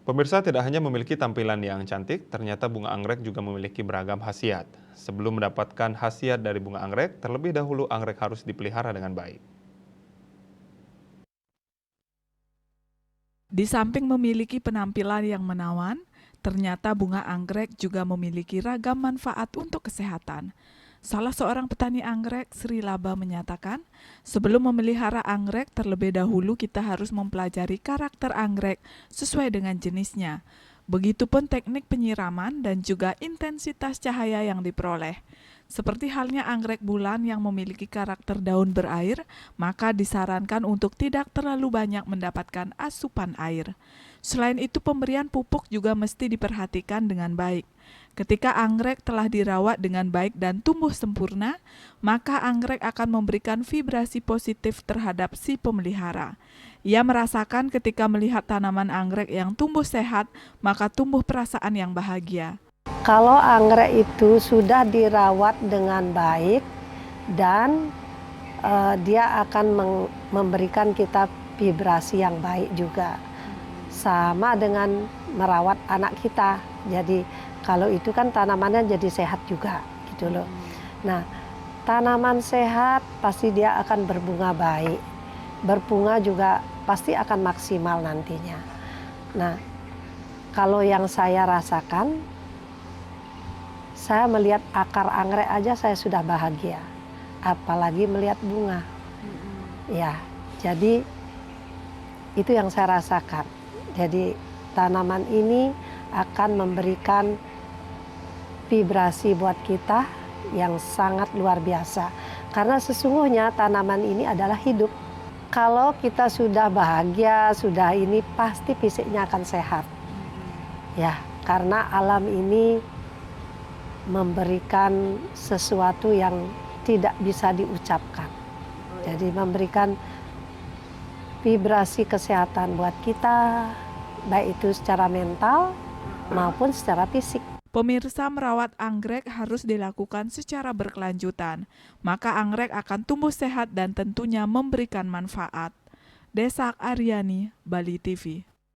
Pemirsa, tidak hanya memiliki tampilan yang cantik, ternyata bunga anggrek juga memiliki beragam khasiat. Sebelum mendapatkan khasiat dari bunga anggrek, terlebih dahulu anggrek harus dipelihara dengan baik. Di samping memiliki penampilan yang menawan, ternyata bunga anggrek juga memiliki ragam manfaat untuk kesehatan. Salah seorang petani anggrek, Sri Laba, menyatakan, sebelum memelihara anggrek, terlebih dahulu kita harus mempelajari karakter anggrek sesuai dengan jenisnya. Begitupun teknik penyiraman dan juga intensitas cahaya yang diperoleh. Seperti halnya anggrek bulan yang memiliki karakter daun berair, maka disarankan untuk tidak terlalu banyak mendapatkan asupan air. Selain itu, pemberian pupuk juga mesti diperhatikan dengan baik. Ketika anggrek telah dirawat dengan baik dan tumbuh sempurna, maka anggrek akan memberikan vibrasi positif terhadap si pemelihara. Ia merasakan ketika melihat tanaman anggrek yang tumbuh sehat, maka tumbuh perasaan yang bahagia. Kalau anggrek itu sudah dirawat dengan baik dan dia akan memberikan kita vibrasi yang baik juga. Sama dengan merawat anak kita. Jadi kalau itu kan tanamannya jadi sehat juga gitu loh. Nah, tanaman sehat pasti dia akan berbunga baik. Berbunga juga pasti akan maksimal nantinya. Nah, kalau yang saya rasakan, saya melihat akar anggrek aja saya sudah bahagia, apalagi melihat bunga. Ya, jadi itu yang saya rasakan. Jadi tanaman ini akan memberikan vibrasi buat kita yang sangat luar biasa. Karena sesungguhnya tanaman ini adalah hidup. Kalau kita sudah bahagia, sudah ini pasti fisiknya akan sehat. Ya, karena alam ini memberikan sesuatu yang tidak bisa diucapkan. Jadi memberikan vibrasi kesehatan buat kita, baik itu secara mental maupun secara fisik. Pemirsa, merawat anggrek harus dilakukan secara berkelanjutan, maka anggrek akan tumbuh sehat dan tentunya memberikan manfaat. Desak Aryani, Bali TV.